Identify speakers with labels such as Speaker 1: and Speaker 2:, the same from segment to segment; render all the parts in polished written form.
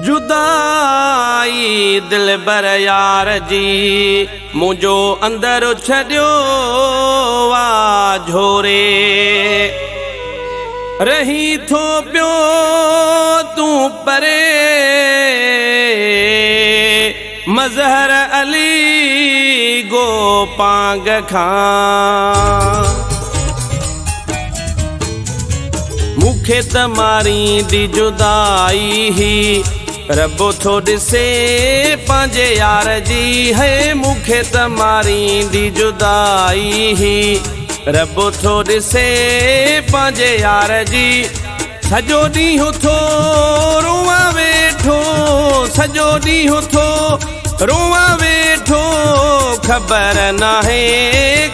Speaker 1: जुदाई दिल बर यार जी मुझो अंदर छड़ियो वा झोरे रही थो पियो तू परे मजहर अली गो पांग खां मुखे तमारी दी जुदाई ही रबो थो ॾिसे पंहिंजे यार जी है मुखे तमारी दी जुदाई ही रबो थो ॾिसे पंहिंजे यार जी सॼो ॾींहुं थो रोवां वेठो सॼो ॾींहुं थो रोवां वेठो ख़बर नाहे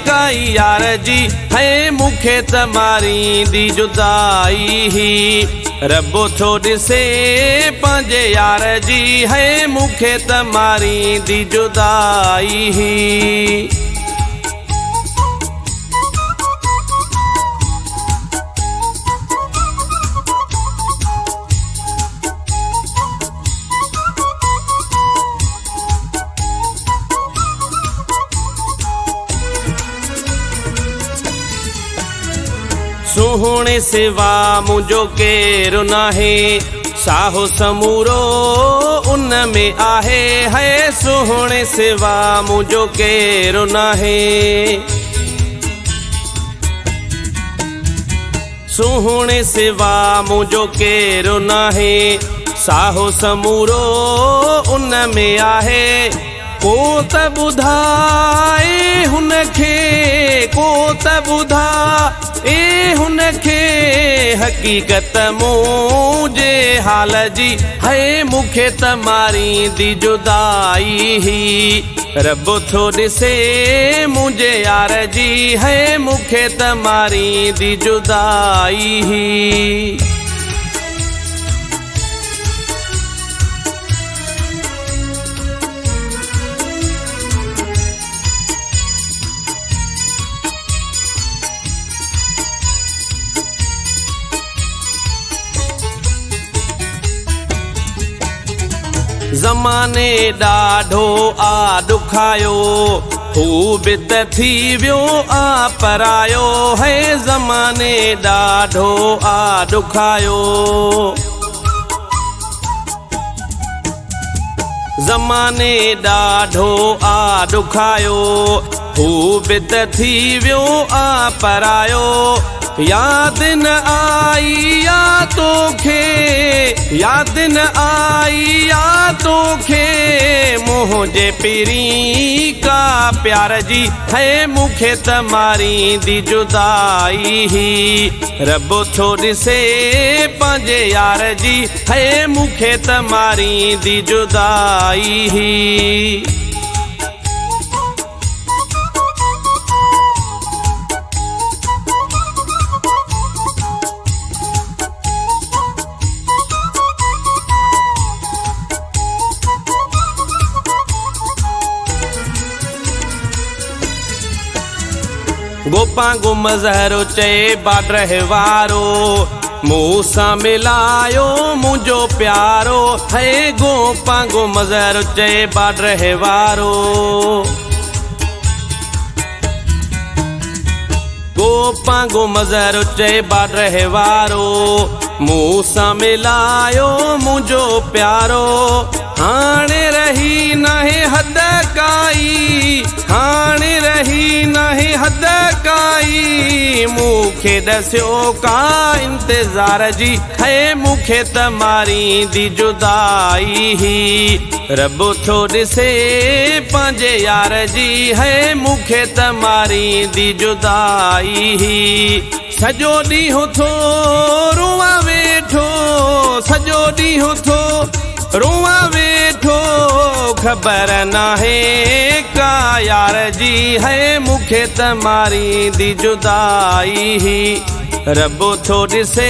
Speaker 1: काई यार जी है मुखे तमारी दी जुदाई ही रबो थो ॾिसे पंहिंजे यार जी है मुखे तमारी दी जुदाई ही सोहणे सिवा मुझो केरु नाहे साहो समूरो उन में आहे है सोहणे सिवा मुझो केरु नाहे सोहणे सिवा मुझो केरु नाहे साहो समूरो उन में आहे को त ॿुधाए हुनखे को त ॿुधाए हुनखे हकीकत मुझे हाल जी है मुखे तमारी दी जुदाई ही रबो थो ॾिसे मुझे यार जी है मुखे तमारी दी जुदाई ही ज़माने ॾाढो आ ॾुखायो हू बि त थी वियो आ परायो है ज़माने ॾाढो आ ॾुखायो ज़माने ॾाढो आ ॾुखायो हू बि त थी वियो आ परायो याद न आई या तोखे याद न आई या तोखे मुझे पीरी का प्यार जी है मुखे तमारी दी जुदाई ही रबो थो ॾिसे पंहिंजे यार जी है मुखे तमारी दी जुदाई ही गोपा गो मज़हरो चए बाड्रह वारो मूसा मिलायो मुझो प्यारो है गोपा गो मज़हरो चए बाड्रह वारो गोपा गो मज़हरो चए बाड्रह वारो मूसा मिलायो मुझो प्यारो हाणे रही नाहे हद काई हाणे रही नाहे हद काई मुखे दस्यो का इंतजार जी है मुखे तमारी दी जुदाई ही रबो थो ॾिसे पंहिंजे यार जी है मुखे तमारी दी जुदाई ही सॼो ॾींहुं थो रोवां वेठो सॼो ॾींहुं थो रोवां वेठो ख़बर नाहे का यार जी है मुखे तमारी दी जुदाई ही रबो थो ॾिसे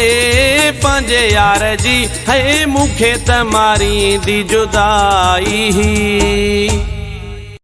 Speaker 1: पंहिंजे यार जी है मुखे तमारी दी जुदाई ही